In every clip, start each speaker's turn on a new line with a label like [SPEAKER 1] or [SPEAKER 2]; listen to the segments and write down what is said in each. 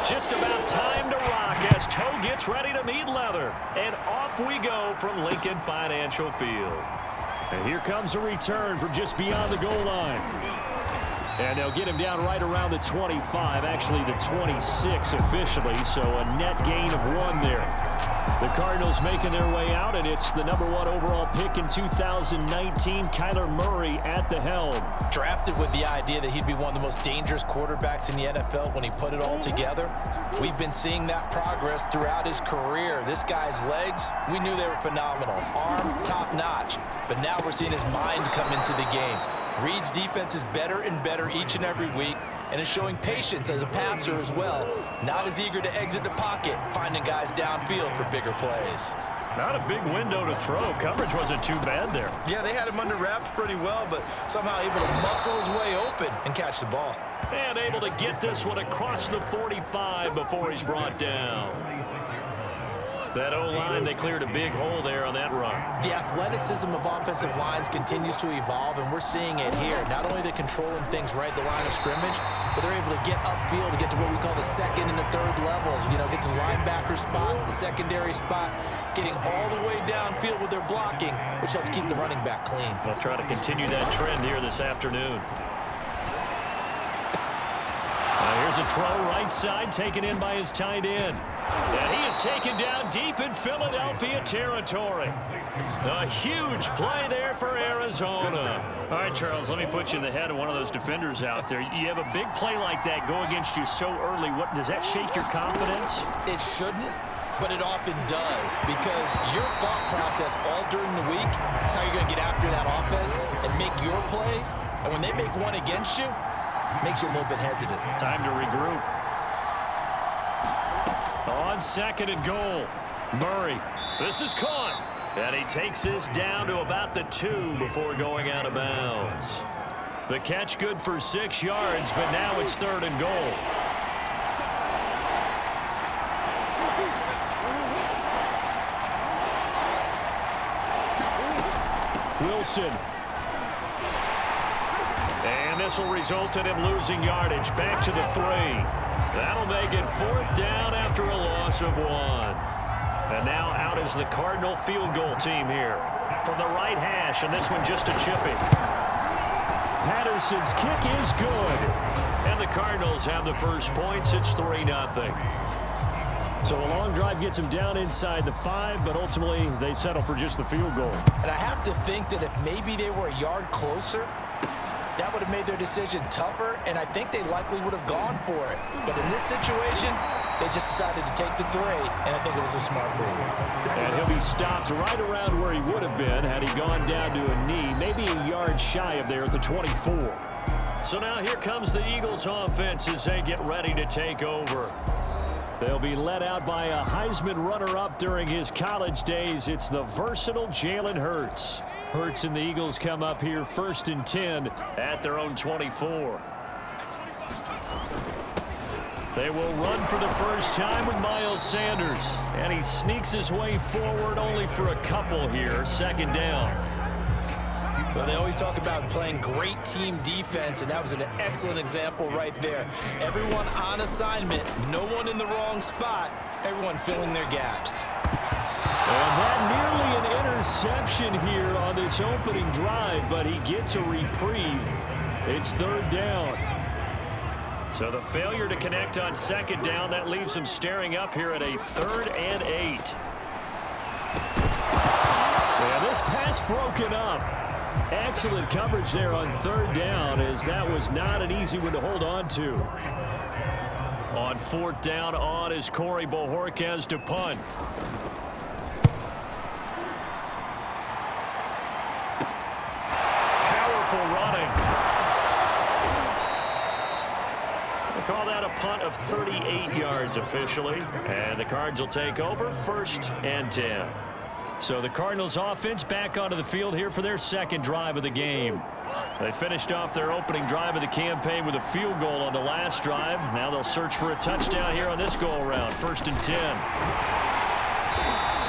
[SPEAKER 1] Just about time to rock as toe gets ready to meet leather. And off we go from Lincoln Financial Field. And here comes a return from just beyond the goal line. And they'll get him down right around the 25, actually the 26 officially, so a net gain of 1 there. The Cardinals making their way out, and it's the #1 overall pick in 2019, Kyler Murray at the helm.
[SPEAKER 2] Drafted with the idea that he'd be one of the most dangerous quarterbacks in the NFL when he put it all together. We've been seeing that progress throughout his career. This guy's legs, we knew they were phenomenal. Arm, top-notch. But now we're seeing his mind come into the game. Reed's defense is better and better each and every week, and is showing patience as a passer as well. Not as eager to exit the pocket, finding guys downfield for bigger plays.
[SPEAKER 1] Not a big window to throw. Coverage wasn't too bad there.
[SPEAKER 3] Yeah, they had him under wraps pretty well, but somehow able to muscle his way open and catch the ball.
[SPEAKER 1] And able to get this one across the 45 before he's brought down. That O-line, they cleared a big hole there on that run.
[SPEAKER 2] The athleticism of offensive lines continues to evolve, and we're seeing it here. Not only are they controlling things right at the line of scrimmage, but they're able to get upfield to get to what we call the second and the third levels. You know, get to the linebacker spot, the secondary spot, getting all the way downfield with their blocking, which helps keep the running back clean.
[SPEAKER 1] They'll try to continue that trend here this afternoon. Here's a throw right side, taken in by his tight end. And he is taken down deep in Philadelphia territory. A huge play there for Arizona. All right, Charles, let me put you in the head of one of those defenders out there. You have a big play like that go against you so early. What does that shake your confidence?
[SPEAKER 2] It shouldn't, but it often does, because your thought process all during the week is how you're going to get after that offense and make your plays. And when they make one against you, makes you a little bit hesitant.
[SPEAKER 1] Time to regroup. On 2nd and goal, Murray. This is caught. And he takes this down to about the 2 before going out of bounds. The catch good for 6 yards, but now it's 3rd and goal. Wilson. And this will result in him losing yardage. Back to the 3. That'll make it 4th down after a loss of 1. And now out is the Cardinal field goal team here. From the right hash, and this one just a chipping. Patterson's kick is good. And the Cardinals have the first points. It's 3-0. So a long drive gets them down inside the 5, but ultimately they settle for just the field goal.
[SPEAKER 2] And I have to think that if maybe they were a yard closer, that would have made their decision tougher, and I think they likely would have gone for it. But in this situation, they just decided to take the 3, and I think it was a smart move.
[SPEAKER 1] And he'll be stopped right around where he would have been had he gone down to a knee, maybe a yard shy of there at the 24. So now here comes the Eagles offense as they get ready to take over. They'll be led out by a Heisman runner-up during his college days. It's the versatile Jalen Hurts. Hurts and the Eagles come up here 1st and 10 at their own 24. They will run for the first time with Miles Sanders. And he sneaks his way forward only for a couple here. 2nd down.
[SPEAKER 2] Well, they always talk about playing great team defense, and that was an excellent example right there. Everyone on assignment, no one in the wrong spot, everyone filling their gaps.
[SPEAKER 1] And that nearly an interception here on this opening drive, but he gets a reprieve. It's 3rd down. So the failure to connect on 2nd down, that leaves him staring up here at a 3rd and 8. And this pass broken up. Excellent coverage there on 3rd down, as that was not an easy one to hold on to. On 4th down, on is Corey Bojorquez to punt. Call that a punt of 38 yards officially. And the Cards will take over 1st and 10. So the Cardinals offense back onto the field here for their 2nd drive of the game. They finished off their opening drive of the campaign with a field goal on the last drive. Now they'll search for a touchdown here on this go-around. 1st and 10.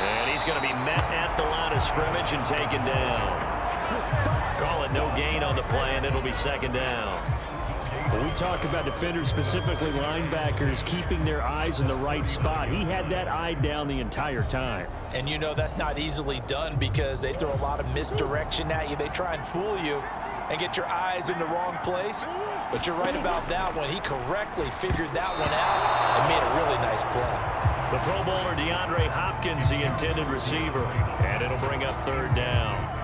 [SPEAKER 1] And he's going to be met at the line of scrimmage and taken down. Call it no gain on the play, and it'll be 2nd down. When we talk about defenders, specifically linebackers, keeping their eyes in the right spot, he had that eye down the entire time.
[SPEAKER 2] And you know that's not easily done because they throw a lot of misdirection at you. They try and fool you and get your eyes in the wrong place. But you're right about that one. He correctly figured that one out and made a really nice play.
[SPEAKER 1] The Pro Bowler DeAndre Hopkins, the intended receiver, and it'll bring up third down.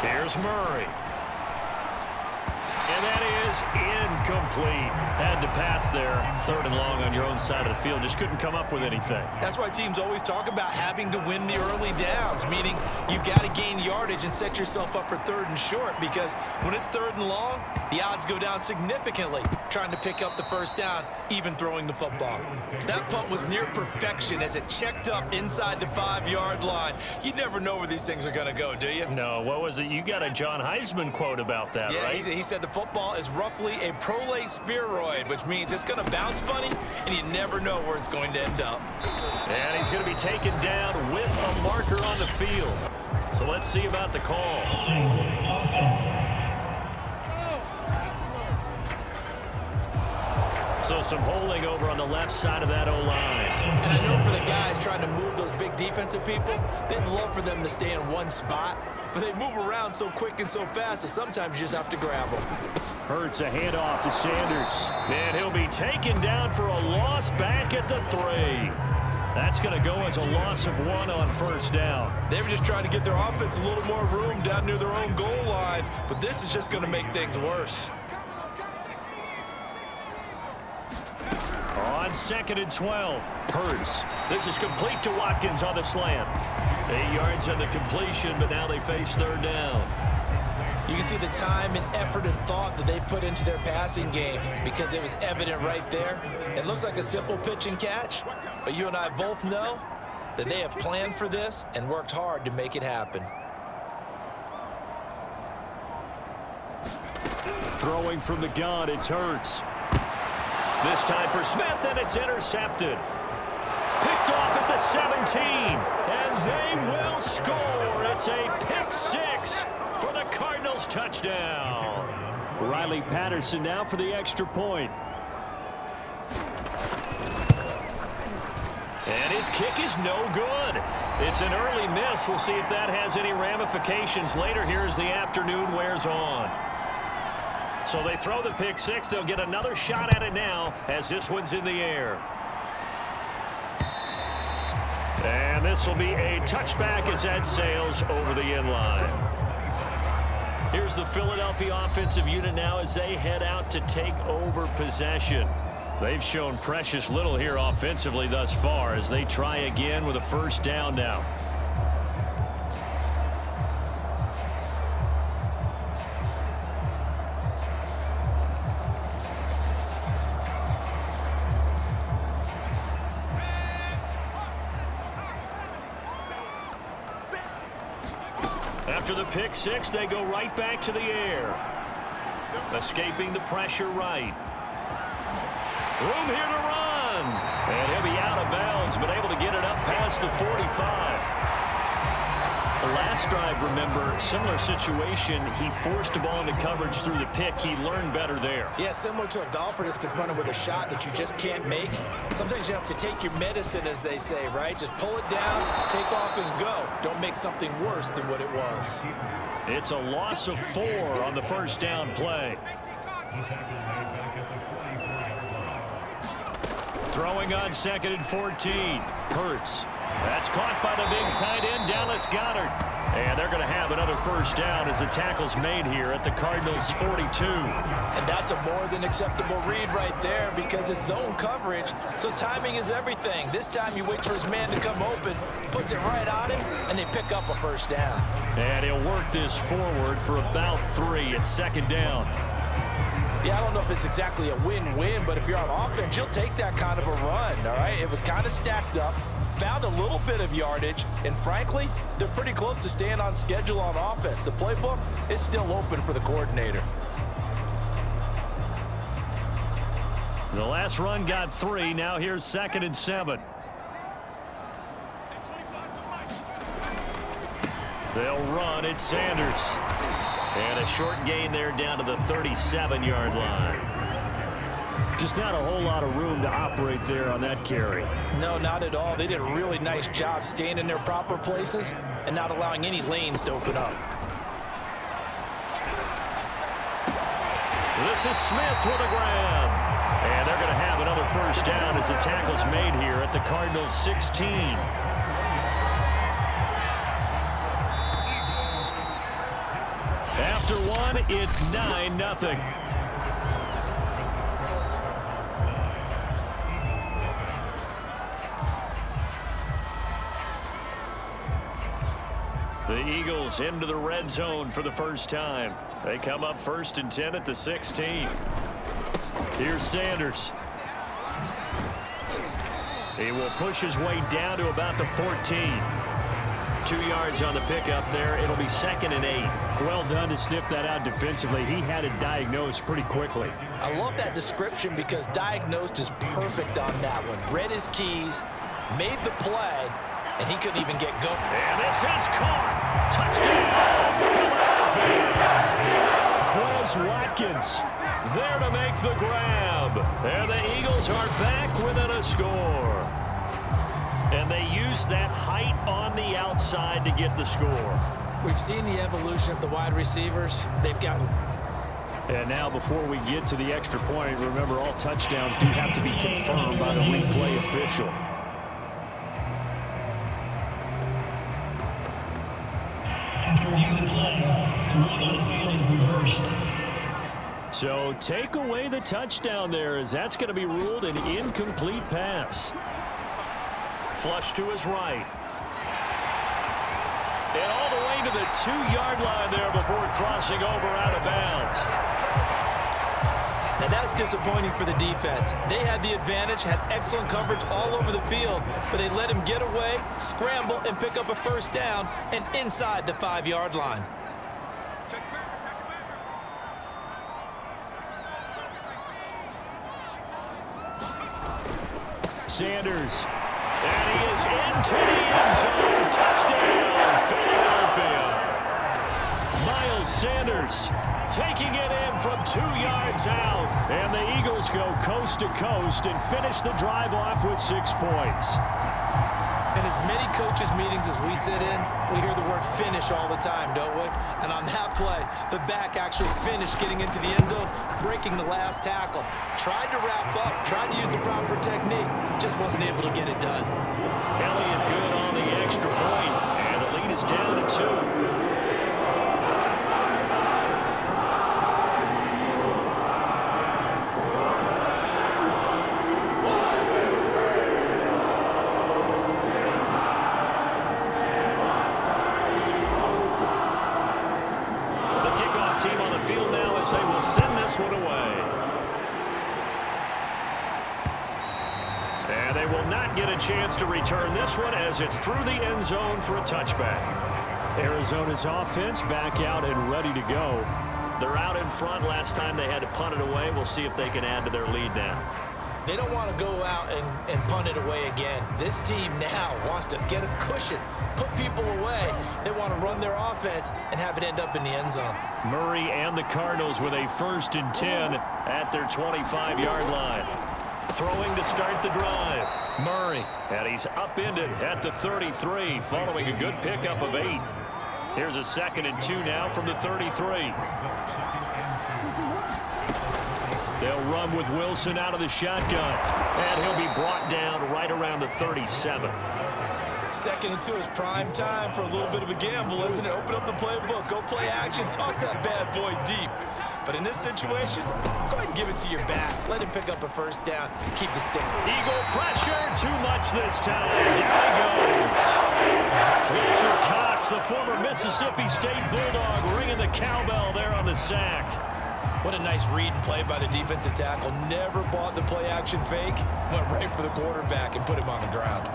[SPEAKER 1] Here's Murray. And that is incomplete. Had to pass there. Third and long on your own side of the field. Just couldn't come up with anything.
[SPEAKER 3] That's why teams always talk about having to win the early downs, meaning you've got to gain yardage and set yourself up for third and short, because when it's third and long, the odds go down significantly trying to pick up the first down, even throwing the football. That punt was near perfection as it checked up inside the 5-yard line. You never know where these things are going to go, do you?
[SPEAKER 1] No, what was it? You got a John Heisman quote about that,
[SPEAKER 3] yeah,
[SPEAKER 1] right?
[SPEAKER 3] He said the football is roughly a prolate spheroid, which means it's going to bounce funny, and you never know where it's going to end up.
[SPEAKER 1] And he's going to be taken down with a marker on the field. So let's see about the call. So some holding over on the left side of that O-line.
[SPEAKER 3] And I know for the guys trying to move those big defensive people, they'd love for them to stay in one spot, but they move around so quick and so fast that sometimes you just have to grab them.
[SPEAKER 1] Hurts a handoff to Sanders. And he'll be taken down for a loss back at the 3. That's going to go as a loss of 1 on first down.
[SPEAKER 3] They were just trying to get their offense a little more room down near their own goal line, but this is just going to make things worse.
[SPEAKER 1] On 2nd and 12, Hurts. This is complete to Watkins on the slant. 8 yards on the completion, but now they face third down.
[SPEAKER 3] You can see the time and effort and thought that they've put into their passing game because it was evident right there. It looks like a simple pitch and catch, but you and I both know that they have planned for this and worked hard to make it happen.
[SPEAKER 1] Throwing from the gun, it's Hurts. This time for Smith, and it's intercepted. Picked off at the 17, and they will score. It's a pick 6 for the Cardinals touchdown. Riley Patterson now for the extra point. And his kick is no good. It's an early miss. We'll see if that has any ramifications later here as the afternoon wears on. So they throw the pick 6. They'll get another shot at it now as this one's in the air. And this will be a touchback as that sails over the end line. Here's the Philadelphia offensive unit now as they head out to take over possession. They've shown precious little here offensively thus far as they try again with a first down now. After the pick 6, they go right back to the air. Escaping the pressure right. Room here to run. And he'll be out of bounds, but able to get it up past the 45. The last drive, remember, similar situation. He forced the ball into coverage through the pick. He learned better there.
[SPEAKER 3] Yeah, similar to a golfer that's confronted with a shot that you just can't make. Sometimes you have to take your medicine, as they say, right? Just pull it down, take off, and go. Don't make something worse than what it was.
[SPEAKER 1] It's a loss of 4 on the first down play. Throwing on 2nd and 14. Hurts. That's caught by the big tight end, Dallas Goedert. And they're going to have another first down as the tackle's made here at the Cardinals' 42.
[SPEAKER 2] And that's a more than acceptable read right there because it's zone coverage, so timing is everything. This time he waits for his man to come open, puts it right on him, and they pick up a first down.
[SPEAKER 1] And he'll work this forward for about 3 at 2nd down.
[SPEAKER 2] Yeah, I don't know if it's exactly a win-win, but if you're on offense, you'll take that kind of a run, all right? It was kind of stacked up. found a little bit of yardage, and frankly, they're pretty close to staying on schedule on offense. The playbook is still open for the coordinator.
[SPEAKER 1] The last run got 3. Now here's 2nd and 7. They'll run it, Sanders. And a short gain there down to the 37-yard line. Just not a whole lot of room to operate there on that carry.
[SPEAKER 2] No, not at all. They did a really nice job staying in their proper places and not allowing any lanes to open up.
[SPEAKER 1] This is Smith with a grab. And they're going to have another first down as the tackle's made here at the Cardinals' 16. After one, it's 9-0. The Eagles into the red zone for the first time. They come up 1st and 10 at the 16. Here's Sanders. He will push his way down to about the 14. 2 yards on the pickup there. It'll be 2nd and 8. Well done to sniff that out defensively. He had it diagnosed pretty quickly.
[SPEAKER 2] I love that description because diagnosed is perfect on that one. Read his keys, made the play, and he couldn't even get going.
[SPEAKER 1] And this is caught. Touchdown, Philadelphia. Quez Watkins there to make the grab. And the Eagles are back within a score. And they use that height on the outside to get the score.
[SPEAKER 3] We've seen the evolution of the wide receivers. They've gotten...
[SPEAKER 1] And now before we get to the extra point, remember all touchdowns do have to be confirmed by the replay official.
[SPEAKER 4] After reviewing the play, the rule on the field is reversed.
[SPEAKER 1] So take away the touchdown there, as that's going to be ruled an incomplete pass. Flush to his right. And all the way to the 2-yard line there before crossing over out of bounds.
[SPEAKER 3] Now that's disappointing for the defense. They had the advantage, had excellent coverage all over the field, but they let him get away, scramble, and pick up a first down and inside the 5-yard line.
[SPEAKER 1] Sanders. And he is into the end zone. Touchdown, Philadelphia. Miles Sanders taking it in from 2 yards out. And the Eagles go coast to coast and finish the drive off with 6 points.
[SPEAKER 3] In as many coaches' meetings as we sit in, we hear the word finish all the time, don't we? And on that play, the back actually finished getting into the end zone, breaking the last tackle. Tried to wrap up, tried to use the proper technique, just wasn't able to get it done.
[SPEAKER 1] Elliott good on the extra point, and the lead is down to 2. Chance to return this one as it's through the end zone for a touchback. Arizona's offense back out and ready to go. They're out in front. Last time they had to punt it away. We'll see if they can add to their lead now.
[SPEAKER 3] They don't want to go out and punt it away again. This team now wants to get a cushion, put people away. They want to run their offense and have it end up in the end zone.
[SPEAKER 1] Murray and the Cardinals with a 1st and 10 at their 25-yard line. Throwing to start the drive. Murray, and he's upended at the 33 following a good pickup of 8. Here's a 2nd and 2 now from the 33. They'll run with Wilson out of the shotgun, and he'll be brought down right around the 37.
[SPEAKER 3] 2nd and 2 is prime time for a little bit of a gamble, isn't it? Open up the playbook, go play action, toss that bad boy deep. But in this situation, go ahead and give it to your back. Let him pick up a first down. Keep the stick.
[SPEAKER 1] Eagle pressure. Too much this time. Down he goes. Fletcher Cox, the former Mississippi State Bulldog, ringing the cowbell there on the sack.
[SPEAKER 3] What a nice read and play by the defensive tackle. Never bought the play-action fake. Went right for the quarterback and put him on the ground.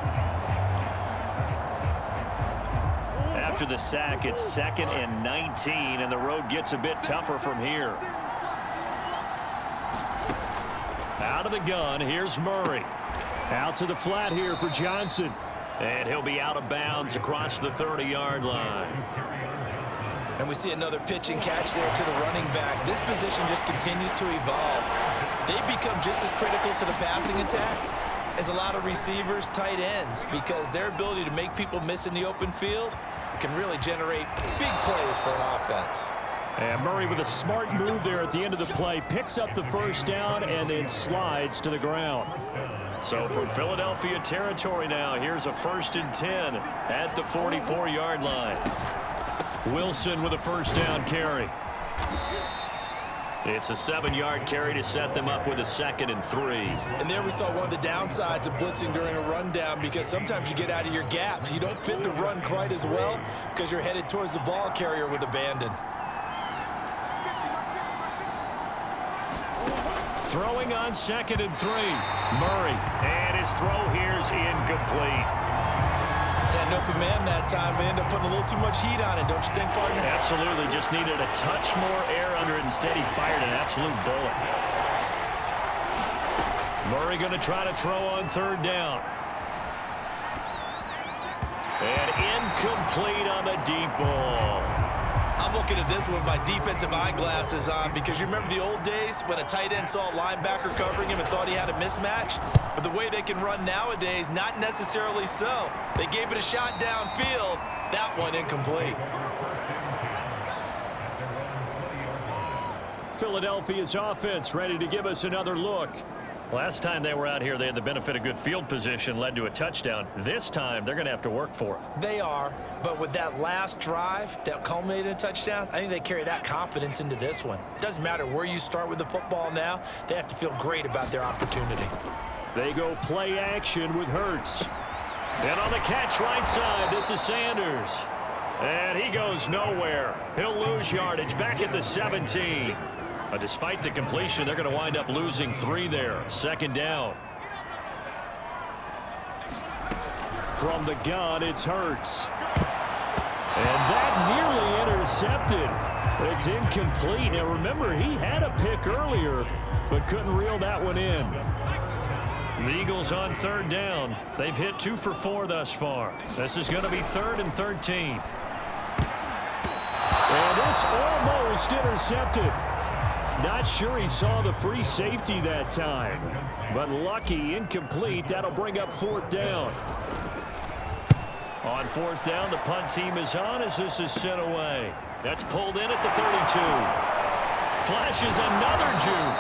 [SPEAKER 1] after the sack. It's 2nd and 19, and the road gets a bit tougher from here. Out of the gun, here's Murray. Out to the flat here for Johnson. And he'll be out of bounds across the 30-yard line.
[SPEAKER 3] And we see another pitch and catch there to the running back. This position just continues to evolve. They become just as critical to the passing attack as a lot of receivers, tight ends, because their ability to make people miss in the open field can really generate big plays for an offense.
[SPEAKER 1] And Murray with a smart move there at the end of the play, picks up the first down and then slides to the ground. So from Philadelphia territory now, here's a 1st and 10 at the 44-yard line. Wilson with a first down carry. It's a 7-yard carry to set them up with a 2nd and 3.
[SPEAKER 3] And there we saw one of the downsides of blitzing during a rundown, because sometimes you get out of your gaps. You don't fit the run quite as well because you're headed towards the ball carrier with abandon.
[SPEAKER 1] Throwing on 2nd and 3. Murray, and his throw here's incomplete.
[SPEAKER 3] Had an open man that time, but ended up putting a little too much heat on it, don't you think, partner?
[SPEAKER 1] Absolutely. Just needed a touch more air under it. Instead, he fired an absolute bullet. Murray going to try to throw on 3rd down. And incomplete on the deep ball.
[SPEAKER 3] I'm looking at this with my defensive eyeglasses on, because you remember the old days when a tight end saw a linebacker covering him and thought he had a mismatch? But the way they can run nowadays, not necessarily so. They gave it a shot downfield. That one incomplete.
[SPEAKER 1] Philadelphia's offense ready to give us another look. Last time they were out here, they had the benefit of good field position, led to a touchdown. This time, they're going to have to work for it.
[SPEAKER 3] They are, but with that last drive that culminated in a touchdown, I think they carry that confidence into this one. It doesn't matter where you start with the football now. They have to feel great about their opportunity.
[SPEAKER 1] They go play action with Hurts. And on the catch right side, this is Sanders. And he goes nowhere. He'll lose yardage back at the 17. Despite the completion, they're going to wind up losing 3 there. 2nd down. From the gun, it's Hurts. And that nearly intercepted. It's incomplete. Now remember, he had a pick earlier, but couldn't reel that one in. The Eagles on 3rd down. They've hit 2 for 4 thus far. This is going to be 3rd and 13. And this almost intercepted. Not sure he saw the free safety that time, but lucky, incomplete. That'll bring up 4th down. On 4th down, the punt team is on as this is sent away. That's pulled in at the 32. Flashes another juke.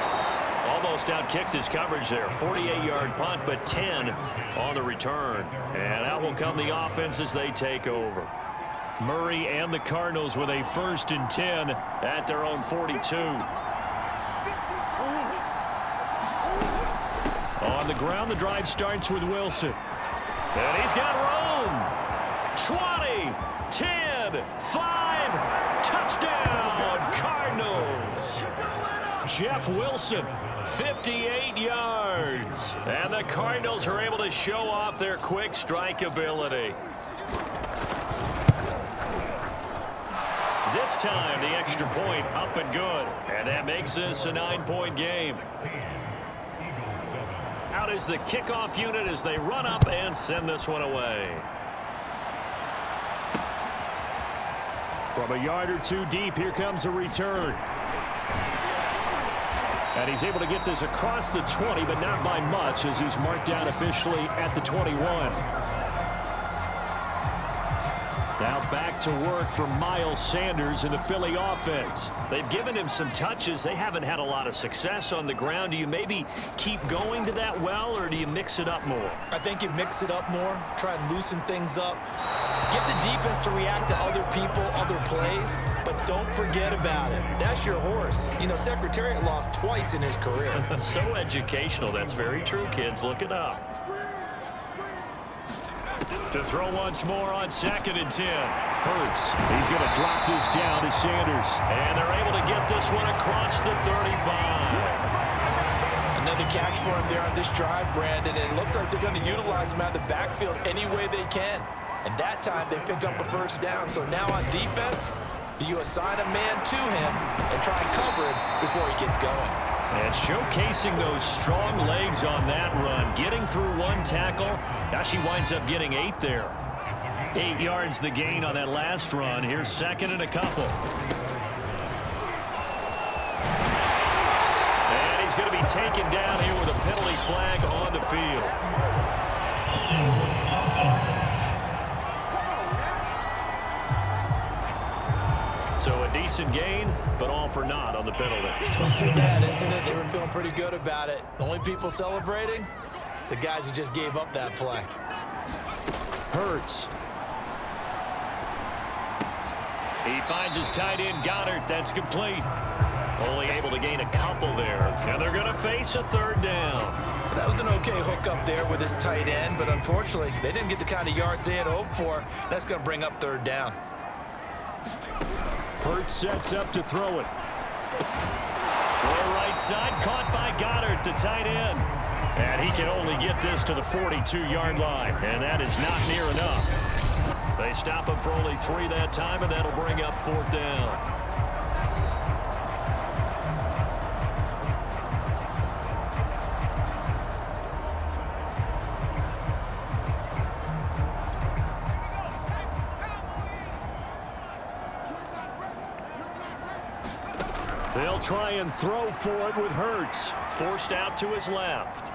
[SPEAKER 1] Almost outkicked his coverage there. 48-yard punt, but 10 on the return. And out will come the offense as they take over. Murray and the Cardinals with a 1st and 10 at their own 42. On the ground, the drive starts with Wilson. And he's got room. 20, 10, 5, touchdown, Cardinals. Jeff Wilson, 58 yards. And the Cardinals are able to show off their quick strike ability. This time, the extra point up and good. And that makes this a 9-point game. Out is the kickoff unit as they run up and send this one away. From a yard or 2 deep, here comes a return. And he's able to get this across the 20, but not by much as he's marked down officially at the 21. Now back to work for Miles Sanders in the Philly offense. They've given him some touches. They haven't had a lot of success on the ground. Do you maybe keep going to that well, or do you mix it up more?
[SPEAKER 3] I think you mix it up more, try and loosen things up. Get the defense to react to other people, other plays, but don't forget about it. That's your horse. You know, Secretariat lost twice in his career.
[SPEAKER 1] So educational. That's very true, kids. Look it up. To throw once more on 2nd and 10. Hurts. He's going to drop this down to Sanders. And they're able to get this one across the 35.
[SPEAKER 2] Another catch for him there on this drive, Brandon. And it looks like they're going to utilize him out of the backfield any way they can.
[SPEAKER 3] And that time they pick up a first down. So now on defense, do you assign a man to him and try and cover him before he gets going?
[SPEAKER 1] And showcasing those strong legs on that run, getting through one tackle. Now she winds up getting 8 there. 8 yards the gain on that last run. Here's second and a couple. And he's going to be taken down here with a penalty flag on the field. So a decent gain, but all for naught on the penalty.
[SPEAKER 3] It's too bad, isn't it? They were feeling pretty good about it. The only people celebrating, the guys who just gave up that play.
[SPEAKER 1] Hurts. He finds his tight end, Goddard. That's complete. Only able to gain a couple there. And they're going to face a third down.
[SPEAKER 3] That was an okay hook up there with his tight end, but unfortunately, they didn't get the kind of yards they had hoped for. That's going to bring up third down.
[SPEAKER 1] Hurts sets up to throw it. For right side, caught by Goddard, the tight end. And he can only get this to the 42-yard line, and that is not near enough. They stop him for only 3 that time, and that'll bring up fourth down. They'll try and throw for it with Hurts. Forced out to his left.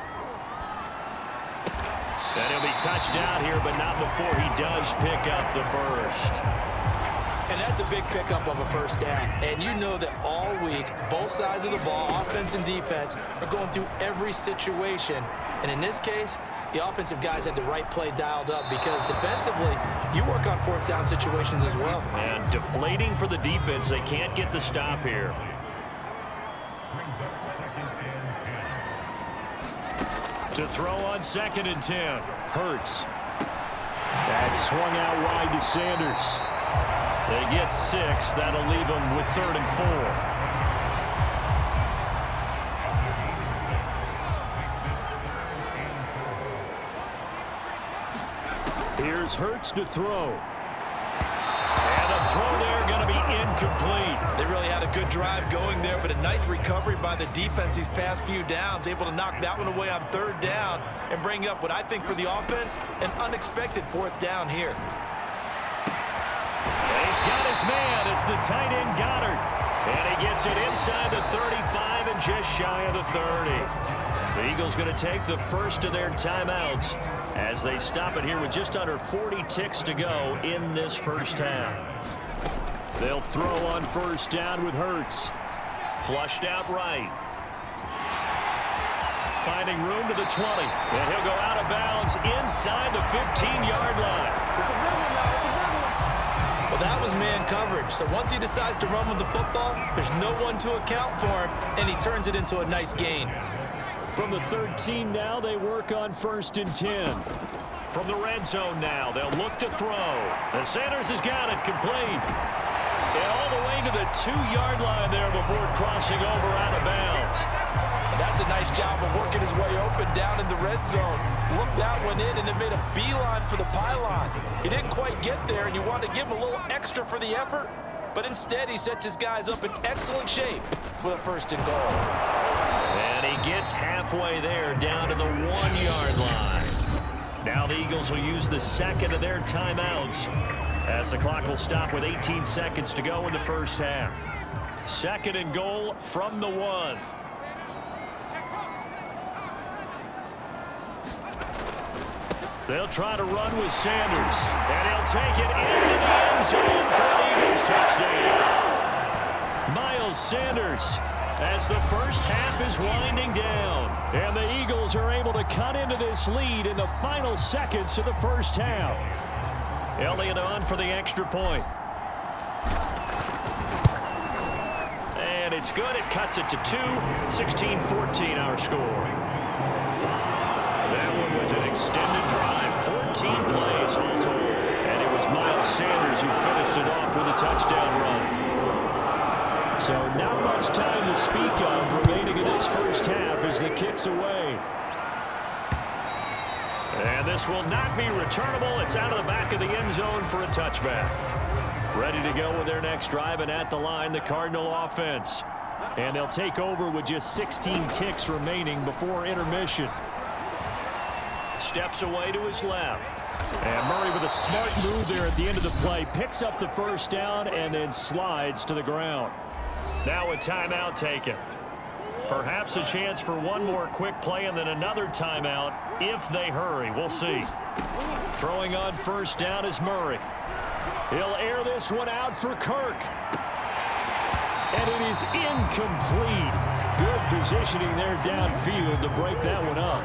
[SPEAKER 1] And he'll be touched out here, but not before he does pick up the first.
[SPEAKER 3] And that's a big pickup of a first down. And you know that all week, both sides of the ball, offense and defense, are going through every situation. And in this case, the offensive guys had the right play dialed up because defensively, you work on fourth down situations as well.
[SPEAKER 1] And deflating for the defense. They can't get the stop here. To throw on 2nd and 10. Hurts. That's swung out wide to Sanders. They get 6. That'll leave them with 3rd and 4. Here's Hurts to throw. And the throw there going to be incomplete.
[SPEAKER 3] They really had a good drive going there, but a nice recovery by the defense these past few downs, able to knock that one away on 3rd down and bring up what I think for the offense, an unexpected 4th down here.
[SPEAKER 1] He's got his man. It's the tight end, Goddard. And he gets it inside the 35 and just shy of the 30. The Eagles going to take the first of their timeouts as they stop it here with just under 40 ticks to go in this first half. They'll throw on first down with Hurts. Flushed out right. Finding room to the 20. And he'll go out of bounds inside the 15-yard line.
[SPEAKER 3] Well, that was man coverage. So once he decides to run with the football, there's no one to account for him, and he turns it into a nice gain.
[SPEAKER 1] From the 13 now, they work on 1st and 10. From the red zone now, they'll look to throw. And Sanders has got it complete. And all the way to the 2-yard line there before crossing over out of bounds.
[SPEAKER 3] That's a nice job of working his way open down in the red zone. Looked that one in and it made a beeline for the pylon. He didn't quite get there, and you want to give him a little extra for the effort. But instead, he sets his guys up in excellent shape with a 1st and goal.
[SPEAKER 1] And he gets halfway there down to the 1-yard line. Now the Eagles will use the 2nd of their timeouts as the clock will stop with 18 seconds to go in the first half. 2nd and goal from the 1. They'll try to run with Sanders. And he'll take it into the end zone for the Eagles touchdown. Miles Sanders, as the first half is winding down. And the Eagles are able to cut into this lead in the final seconds of the first half. Elliott on for the extra point. And it's good. It cuts it to 2. 16-14 our score. That one was an extended drive. 14 plays all told. And it was Miles Sanders who finished it off with a touchdown run. So not much time to speak of remaining in this first half as the kick's away. And And this will not be returnable. It's out of the back of the end zone for a touchback. Ready to go with their next drive, and at the line, the Cardinal offense. And they'll take over with just 16 ticks remaining before intermission. Steps away to his left. And Murray with a smart move there at the end of the play. Picks up the first down and then slides to the ground. Now a timeout taken. Perhaps a chance for one more quick play and then another timeout if they hurry. We'll see. Throwing on first down is Murray. He'll air this one out for Kirk. And it is incomplete. Good positioning there downfield to break that one up.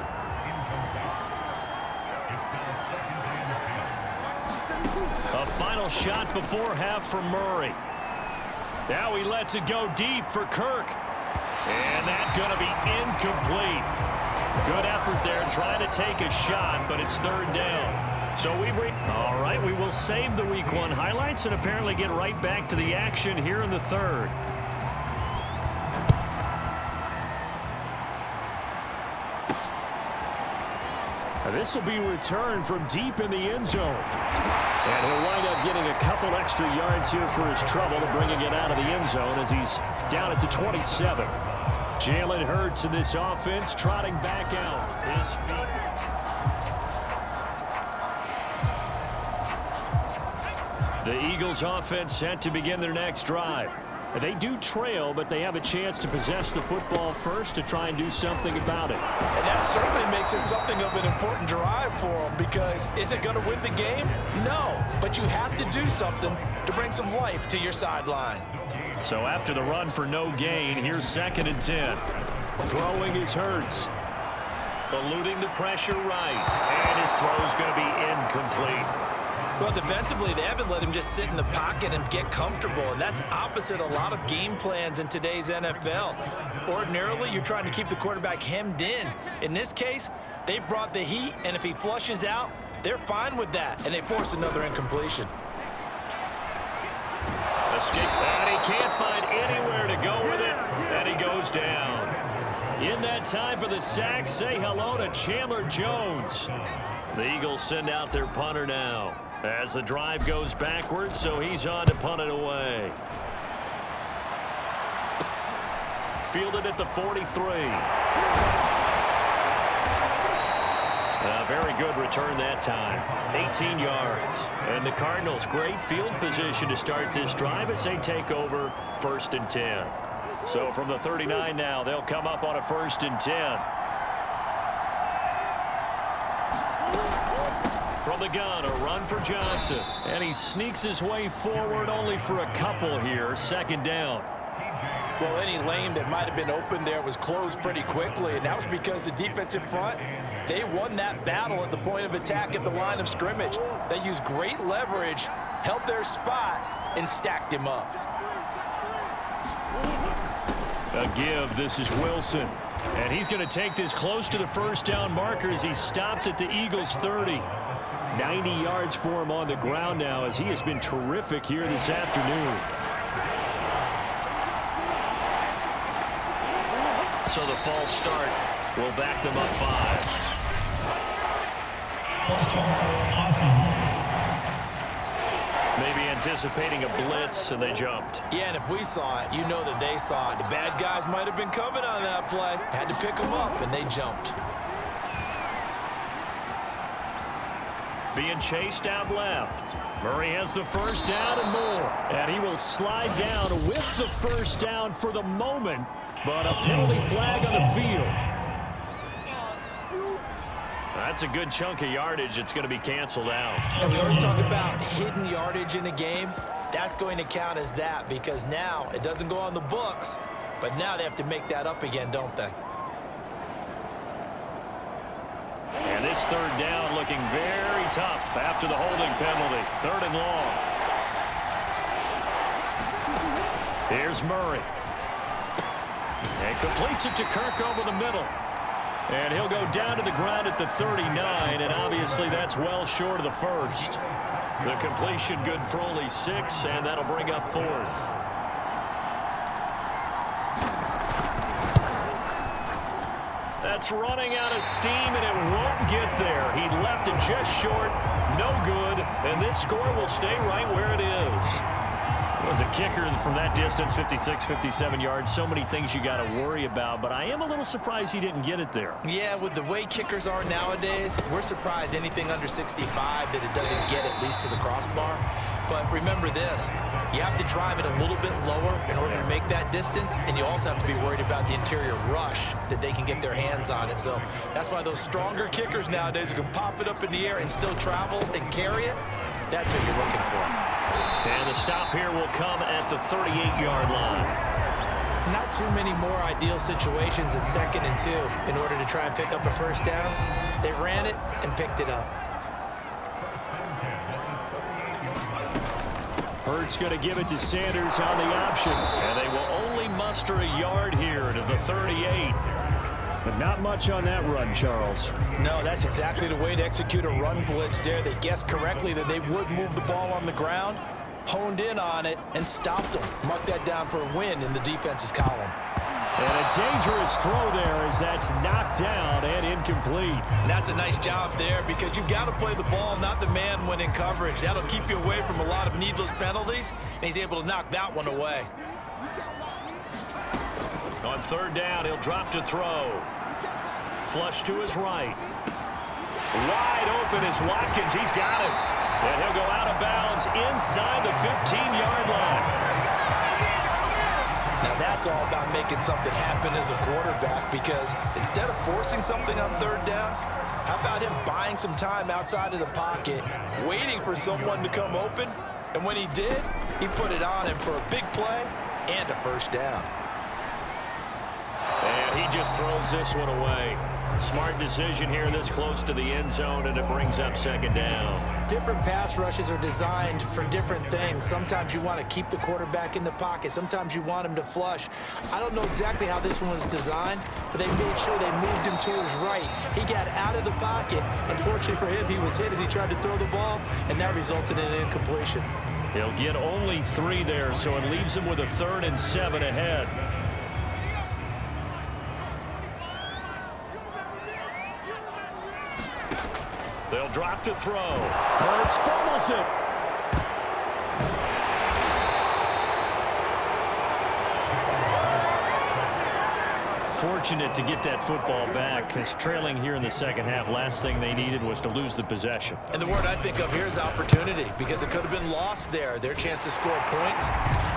[SPEAKER 1] A final shot before half from Murray. Now he lets it go deep for Kirk. And that's going to be incomplete. Good effort there trying to take a shot, but it's third down. So all right, we will save the Week 1 highlights and apparently get right back to the action here in the third. This will be returned from deep in the end zone. And he'll wind up getting a couple extra yards here for his trouble and bringing it out of the end zone as he's down at the 27. Jalen Hurts in this offense trotting back out. His feet. The Eagles offense set to begin their next drive. They do trail, but they have a chance to possess the football first to try and do something about it.
[SPEAKER 2] And that certainly makes it something of an important drive for them, because is it going to win the game? No, but you have to do something to bring some life to your sideline.
[SPEAKER 1] So after the run for no gain, here's 2nd and 10. Throwing is Hurts. Eluding the pressure right. And his throw is going to be incomplete.
[SPEAKER 3] Well, defensively, they haven't let him just sit in the pocket and get comfortable, and that's opposite a lot of game plans in today's NFL. Ordinarily, you're trying to keep the quarterback hemmed in. In this case, they brought the heat, and if he flushes out, they're fine with that, and they force another incompletion.
[SPEAKER 1] Escape, and he can't find anywhere to go with it, and he goes down. In that time for the sack, say hello to Chandler Jones. The Eagles send out their punter now as the drive goes backwards, so he's on to punt it away. Fielded at the 43. A very good return that time. 18 yards. And the Cardinals, great field position to start this drive as they take over 1st and 10. So from the 39 now, they'll come up on a 1st and 10. From the gun, a run for Johnson. And he sneaks his way forward only for a couple here. 2nd down.
[SPEAKER 2] Well, any lane that might have been open there was closed pretty quickly, and that was because the defensive front, they won that battle at the point of attack at the line of scrimmage. They used great leverage, held their spot, and stacked him up.
[SPEAKER 1] A give. This is Wilson. And he's going to take this close to the first down marker as he stopped at the Eagles' 30. 90 yards for him on the ground now as he has been terrific here this afternoon. So the false start will back them up 5. Maybe anticipating a blitz, and they jumped.
[SPEAKER 3] Yeah, and if we saw it, you know that they saw it. The bad guys might have been coming on that play. Had to pick them up, and they jumped.
[SPEAKER 1] Being chased out left. Murray has the first down and more. And he will slide down with the first down for the moment. But a penalty flag on the field. That's a good chunk of yardage. It's going to be canceled out.
[SPEAKER 3] And we always talk about hidden yardage in a game. That's going to count as that because now it doesn't go on the books, but now they have to make that up again, don't they?
[SPEAKER 1] And this 3rd down looking very tough after the holding penalty. 3rd and long. Here's Murray. And completes it to Kirk over the middle. And he'll go down to the ground at the 39, and obviously that's well short of the first. The completion good for only 6, and that'll bring up 4th. That's running out of steam, and it won't get there. He left it just short, no good, and this score will stay right where it is. As a kicker from that distance, 56, 57 yards, so many things you got to worry about, but I am a little surprised he didn't get it there.
[SPEAKER 3] Yeah, with the way kickers are nowadays, we're surprised anything under 65 that it doesn't get at least to the crossbar. But remember this, you have to drive it a little bit lower in order to make that distance, and you also have to be worried about the interior rush that they can get their hands on it. So that's why those stronger kickers nowadays who can pop it up in the air and still travel and carry it, that's what you're looking for.
[SPEAKER 1] And the stop here will come at the 38-yard line.
[SPEAKER 3] Not too many more ideal situations at 2nd and 2 in order to try and pick up a first down. They ran it and picked it up.
[SPEAKER 1] Hurts going to give it to Sanders on the option. And they will only muster a yard here to the 38. But not much on that run, Charles.
[SPEAKER 2] No, that's exactly the way to execute a run blitz there. They guessed correctly that they would move the ball on the ground, honed in on it, and stopped them. Mark that down for a win in the defense's column.
[SPEAKER 1] And a dangerous throw there as that's knocked down and incomplete.
[SPEAKER 3] And that's a nice job there because you've got to play the ball, not the man when in coverage. That'll keep you away from a lot of needless penalties, and he's able to knock that one away.
[SPEAKER 1] On 3rd down, he'll drop to throw. Flush to his right. Wide open is Watkins. He's got it. And he'll go out of bounds inside the 15-yard line.
[SPEAKER 2] Now that's all about making something happen as a quarterback, because instead of forcing something on 3rd down, how about him buying some time outside of the pocket, waiting for someone to come open, and when he did, he put it on him for a big play and a first down.
[SPEAKER 1] And he just throws this one away. Smart decision here this close to the end zone, and it brings up 2nd down.
[SPEAKER 3] Different pass rushes are designed for different things. Sometimes you want to keep the quarterback in the pocket. Sometimes you want him to flush. I don't know exactly how this one was designed, but they made sure they moved him to his right. He got out of the pocket. Unfortunately for him, he was hit as he tried to throw the ball, and that resulted in an incompletion.
[SPEAKER 1] He'll get only 3 there, so it leaves him with a 3rd and 7 ahead. They'll drop to throw. Hurts fumbles it. Fortunate to get that football back, because trailing here in the 2nd half, last thing they needed was to lose the possession.
[SPEAKER 3] And the word I think of here is opportunity, because it could have been lost there, their chance to score points.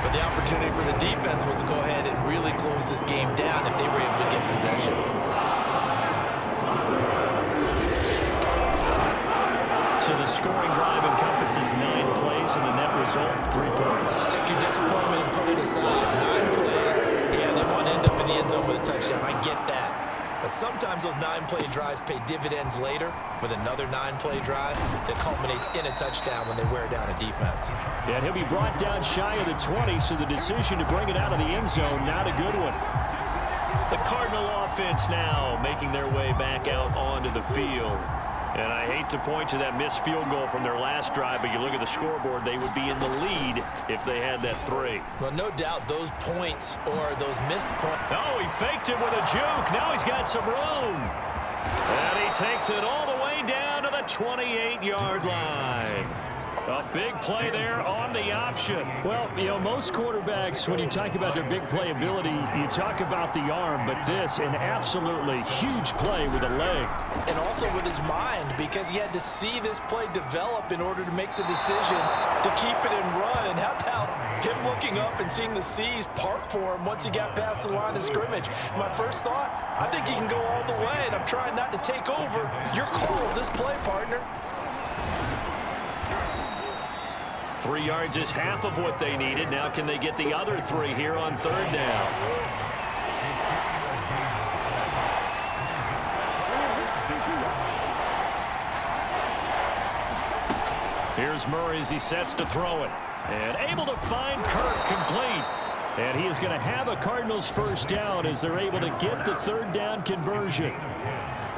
[SPEAKER 3] But the opportunity for the defense was to go ahead and really close this game down if they were able to get possession.
[SPEAKER 1] So the scoring drive encompasses 9 plays, and the net result, 3 points.
[SPEAKER 3] Take your disappointment and put it aside. 9 plays. Yeah, they want to end up in the end zone with a touchdown. I get that. But sometimes those 9-play drives pay dividends later with another 9-play drive that culminates in a touchdown when they wear down a defense.
[SPEAKER 1] And he'll be brought down shy of the 20, so the decision to bring it out of the end zone, not a good one. The Cardinal offense now making their way back out onto the field. And I hate to point to that missed field goal from their last drive, but you look at the scoreboard, they would be in the lead if they had that 3.
[SPEAKER 3] Well, no doubt those points or those missed points.
[SPEAKER 1] Oh, he faked it with a juke. Now he's got some room. And he takes it all the way down to the 28-yard line. A big play there on the option. Well, you know, most quarterbacks, when you talk about their big play ability, you talk about the arm, but this, an absolutely huge play with a leg.
[SPEAKER 2] And also with his mind, because he had to see this play develop in order to make the decision to keep it and run. And how about him looking up and seeing the seas part for him once he got past the line of scrimmage? My first thought, I think he can go all the way, and I'm trying not to take over your call of this play, partner.
[SPEAKER 1] 3 yards is half of what they needed. Now can they get the other 3 here on 3rd down? Here's Murray as he sets to throw it. And able to find Kirk complete. And he is going to have a Cardinals first down as they're able to get the 3rd down conversion.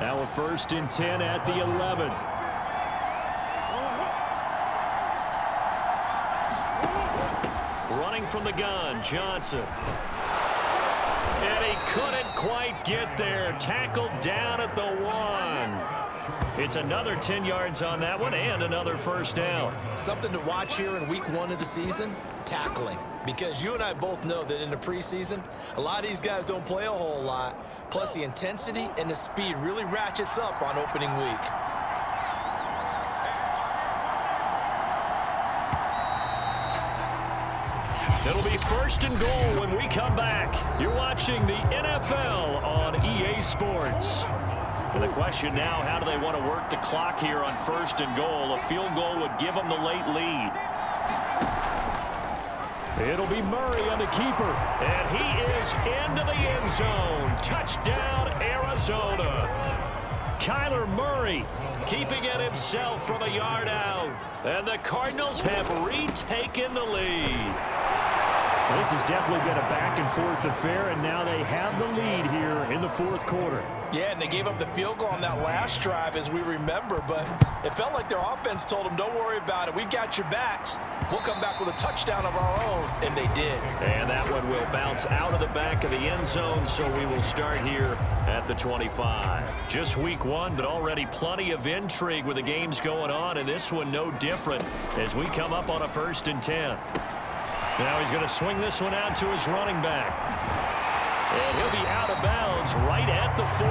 [SPEAKER 1] Now a 1st and 10 at the 11. Running from the gun, Johnson. And he couldn't quite get there. Tackled down at the 1. It's another 10 yards on that one and another first down.
[SPEAKER 3] Something to watch here in week 1 of the season, tackling. Because you and I both know that in the preseason, a lot of these guys don't play a whole lot. Plus, the intensity and the speed really ratchets up on opening week.
[SPEAKER 1] It'll be first and goal when we come back. You're watching the NFL on EA Sports. And the question now, how do they want to work the clock here on first and goal? A field goal would give them the late lead. It'll be Murray on the keeper. And he is into the end zone. Touchdown, Arizona. Kyler Murray keeping it himself from a yard out. And the Cardinals have retaken the lead. This has definitely been a back-and-forth affair, and now they have the lead here in the fourth quarter.
[SPEAKER 2] Yeah, and they gave up the field goal on that last drive, as we remember, but it felt like their offense told them, don't worry about it. We got your backs. We'll come back with a touchdown of our own, and they did.
[SPEAKER 1] And that one will bounce out of the back of the end zone, so we will start here at the 25. Just week 1, but already plenty of intrigue with the games going on, and this one no different as we come up on a 1st and 10. Now he's going to swing this one out to his running back. And he'll be out of bounds right at the 40.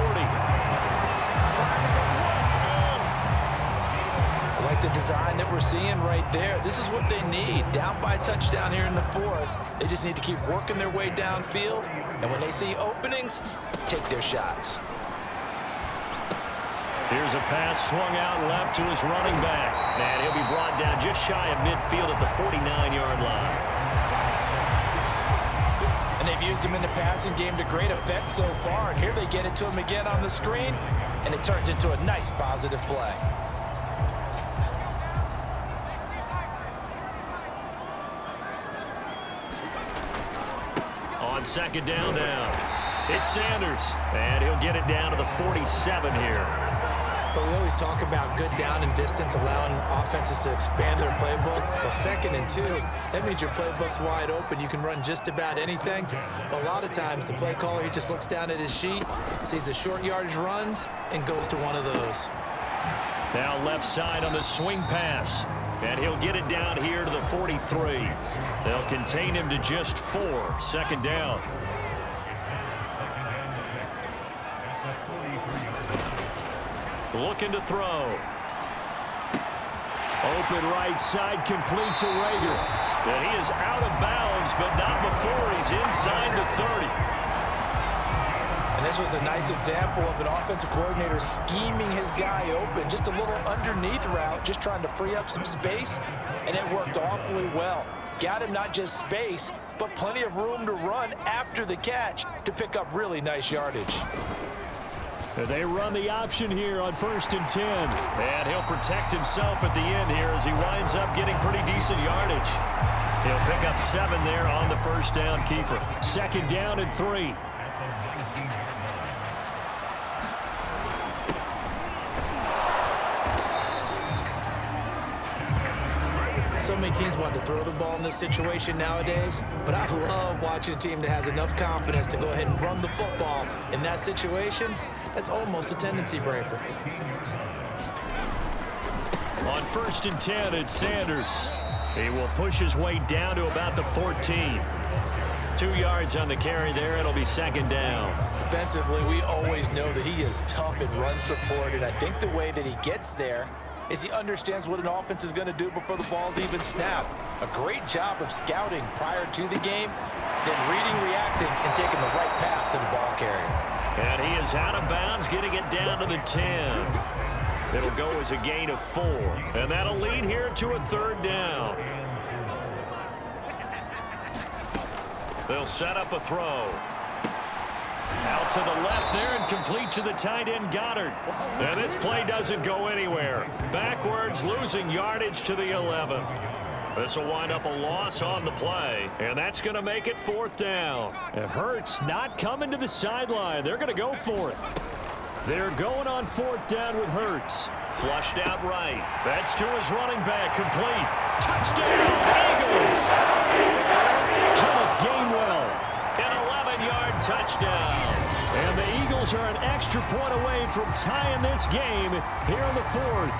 [SPEAKER 2] I like the design that we're seeing right there. This is what they need. Down by a touchdown here in the 4th. They just need to keep working their way downfield. And when they see openings, take their shots.
[SPEAKER 1] Here's a pass swung out left to his running back. And he'll be brought down just shy of midfield at the 49-yard line.
[SPEAKER 2] And they've used him in the passing game to great effect so far. And here they get it to him again on the screen. And it turns into a nice positive play.
[SPEAKER 1] On second down now, it's Sanders. And he'll get it down to the 47 here.
[SPEAKER 3] But we always talk about good down and distance, allowing offenses to expand their playbook. Well, 2nd and 2, that means your playbook's wide open. You can run just about anything. But a lot of times, the play caller, he just looks down at his sheet, sees the short yardage runs, and goes to one of those.
[SPEAKER 1] Now left side on the swing pass. And he'll get it down here to the 43. They'll contain him to just 4. 2nd down. Looking to throw. Open right side, complete to Rager. And he is out of bounds, but not before he's inside the 30.
[SPEAKER 2] And this was a nice example of an offensive coordinator scheming his guy open. Just a little underneath route, just trying to free up some space, and it worked awfully well. Got him not just space, but plenty of room to run after the catch to pick up really nice yardage.
[SPEAKER 1] They run the option here on 1st and 10. And he'll protect himself at the end here as he winds up getting pretty decent yardage. He'll pick up 7 there on the first down keeper. 2nd down and 3.
[SPEAKER 3] So many teams want to throw the ball in this situation nowadays, but I love watching a team that has enough confidence to go ahead and run the football. In that situation, that's almost a tendency breaker.
[SPEAKER 1] On 1st and 10, it's Sanders. He will push his way down to about the 14. 2 yards on the carry there. It'll be 2nd down.
[SPEAKER 2] Defensively, we always know that he is tough in run support, and I think the way that he gets there is he understands what an offense is going to do before the ball's even snapped. A great job of scouting prior to the game, then reading, reacting, and taking the right path to the ball carrier.
[SPEAKER 1] And he is out of bounds, getting it down to the 10. It'll go as a gain of 4. And that'll lead here to a 3rd down. They'll set up a throw. Out to the left there and complete to the tight end Goddard. And this play doesn't go anywhere. Backwards, losing yardage to the 11. This will wind up a loss on the play, and that's going to make it 4th down. And Hurts not coming to the sideline. They're going to go for it. They're going on 4th down with Hurts. Flushed out right. That's to his running back. Complete. Touchdown, Eagles. Kenneth Gainwell. An 11-yard touchdown. from tying this game here in the fourth.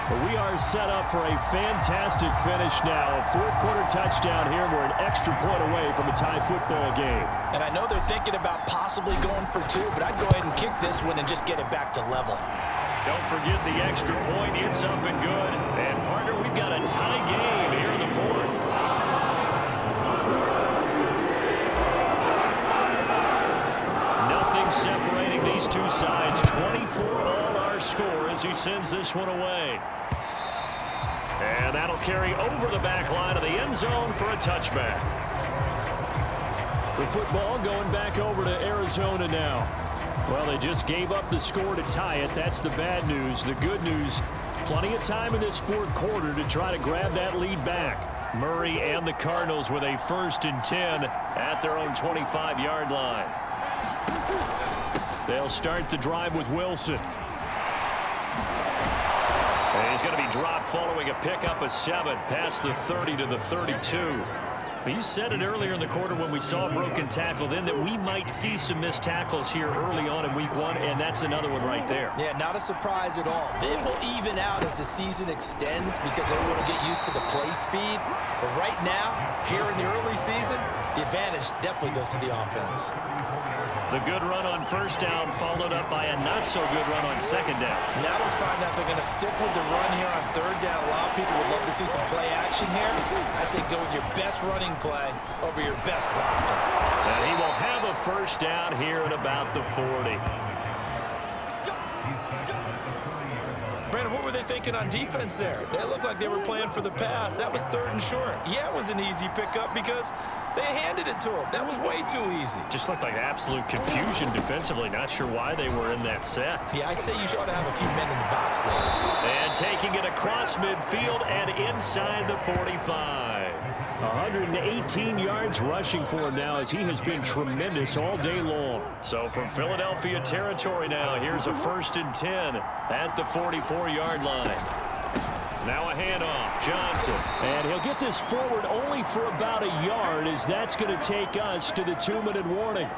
[SPEAKER 1] But we are set up for a fantastic finish now. A fourth-quarter touchdown here. We're an extra point away from a tie football game.
[SPEAKER 2] And I know they're thinking about possibly going for two, but I'd go ahead and kick this one and just get it back to level.
[SPEAKER 1] Don't forget the extra point. It's up and good. And, partner, we've got a tie game here in the fourth. Nothing separating these two sides. 24-all our score as he sends this one away. And that'll carry over the back line of the end zone for a touchback. The football going back over to Arizona now. Well, they just gave up the score to tie it. That's the bad news. The good news, plenty of time in this fourth quarter to try to grab that lead back. Murray and the Cardinals with a 1st and 10 at their own 25-yard line. They'll start the drive with Wilson. And he's going to be dropped following a pickup of 7 past the 30 to the 32. You said it earlier in the quarter when we saw a broken tackle then that we might see some missed tackles here early on in week 1, and that's another one right there.
[SPEAKER 3] Yeah, not a surprise at all. It will even out as the season extends because everyone will get used to the play speed. But right now, here in the early season, the advantage definitely goes to the offense.
[SPEAKER 1] The good run on 1st down followed up by a not-so-good run on 2nd down.
[SPEAKER 3] Now let's find out if they're going to stick with the run here on 3rd down. A lot of people would love to see some play action here. I say go with your best running play over your best blocker.
[SPEAKER 1] And he will have a 1st down here at about the 40.
[SPEAKER 3] Brandon, what were they thinking on defense there? They looked like they were playing for the pass. That was 3rd and short. Yeah, it was an easy pickup because they handed it to him. That was way too easy.
[SPEAKER 1] Just looked like absolute confusion defensively. Not sure why they were in that set.
[SPEAKER 3] Yeah, I'd say you ought to have a few men in the box there.
[SPEAKER 1] And taking it across midfield and inside the 45. 118 yards rushing for him now as he has been tremendous all day long. So from Philadelphia territory now, here's a 1st and 10 at the 44-yard line. Now a handoff, Johnson. And he'll get this forward only for about a yard as that's going to take us to the 2-minute warning.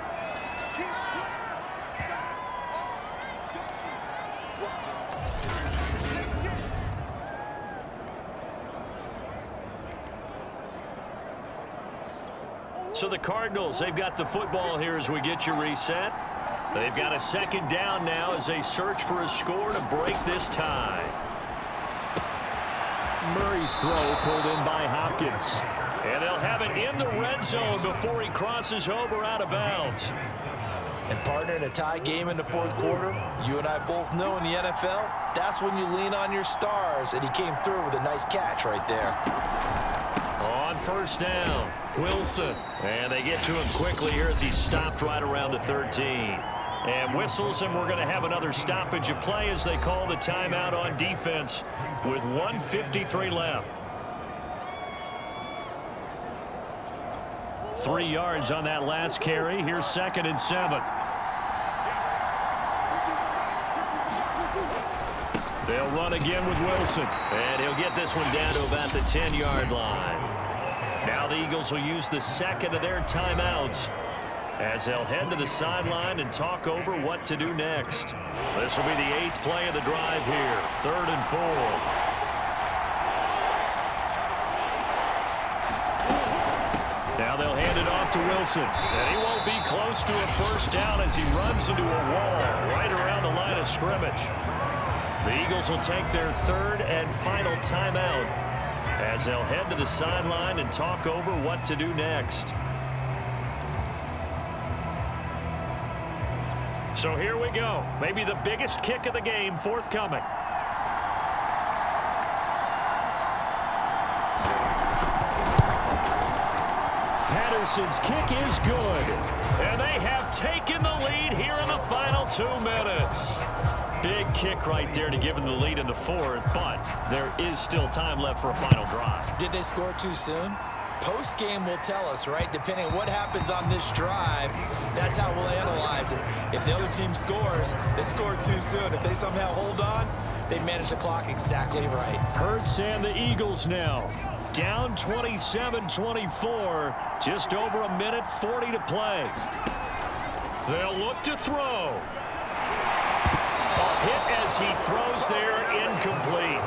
[SPEAKER 1] So the Cardinals, they've got the football here as we get you reset. They've got a 2nd down now as they search for a score to break this tie. Murray's throw pulled in by Hopkins. And they'll have it in the red zone before he crosses over out of bounds.
[SPEAKER 2] And, partner, in a tie game in the 4th quarter, you and I both know in the NFL, that's when you lean on your stars. And he came through with a nice catch right there.
[SPEAKER 1] On 1st down, Wilson. And they get to him quickly here as he stopped right around the 13. And whistles, and we're going to have another stoppage of play as they call the timeout on defense with 1:53 left. 3 yards on that last carry. Here's 2nd and 7. They'll run again with Wilson. And he'll get this one down to about the 10-yard line. Now the Eagles will use the 2nd of their timeouts as they'll head to the sideline and talk over what to do next. This will be the 8th play of the drive here. 3rd and 4. Now they'll hand it off to Wilson. And he won't be close to a 1st down as he runs into a wall right around the line of scrimmage. The Eagles will take their 3rd and final timeout as they'll head to the sideline and talk over what to do next. So here we go. Maybe the biggest kick of the game forthcoming. Patterson's kick is good. And they have taken the lead here in the final 2 minutes. Big kick right there to give them the lead in the 4th, but there is still time left for a final drive.
[SPEAKER 3] Did they score too soon? Post-game will tell us, right? Depending on what happens on this drive, that's how we'll analyze it. If the other team scores, they scored too soon. If they somehow hold on, they manage the clock exactly right.
[SPEAKER 1] Hurts and the Eagles now. Down 27-24. Just over a minute 40 to play. They'll look to throw. hit as he throws there, incomplete.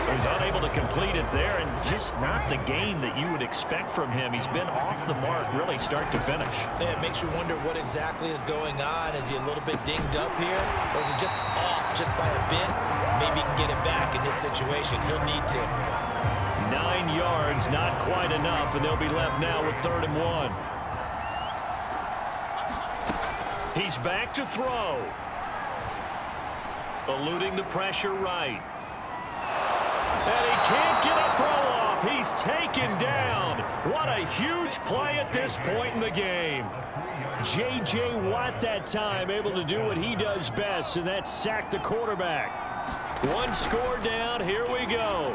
[SPEAKER 1] So he's unable to complete it there, and just not the game that you would expect from him. He's been off the mark really start to finish.
[SPEAKER 3] Yeah, it makes you wonder what exactly is going on. Is he a little bit dinged up here? Or is it just off just by a bit? Maybe he can get it back in this situation. He'll need to.
[SPEAKER 1] 9 yards, not quite enough, and they'll be left now with 3rd and 1. He's back to throw. Eluding the pressure right. And he can't get a throw off. He's taken down. What a huge play at this point in the game. J.J. Watt that time able to do what he does best, and that's sack the quarterback. 1 score down. Here we go.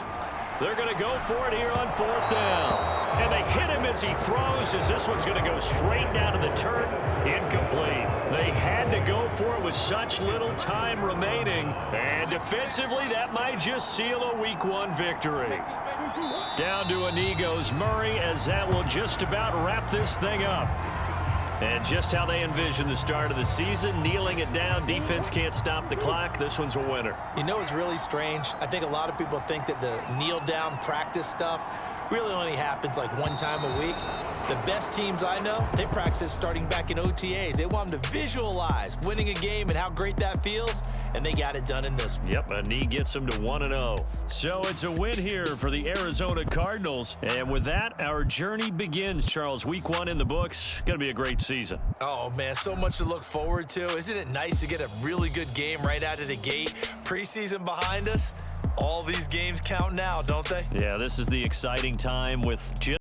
[SPEAKER 1] They're going to go for it here on 4th down. And they hit him as he throws, as this one's going to go straight down to the turf. Incomplete. They had to go for it with such little time remaining. And defensively, that might just seal a Week 1 victory. Down to a knee goes Murray, as that will just about wrap this thing up. And just how they envision the start of the season, kneeling it down, defense can't stop the clock. This one's a winner.
[SPEAKER 3] You know, it's really strange. I think a lot of people think that the kneel-down practice stuff really only happens like 1 time a week. The best teams I know, they practice starting back in OTAs. They want them to visualize winning a game and how great that feels, and they got it done in this one.
[SPEAKER 1] Yep, a knee gets them to 1-0. So it's a win here for the Arizona Cardinals. And with that, our journey begins, Charles. Week 1 in the books. Going to be a great season.
[SPEAKER 3] Oh, man, so much to look forward to. Isn't it nice to get a really good game right out of the gate? Preseason behind us. All these games count now, don't they?
[SPEAKER 1] Yeah, this is the exciting time with just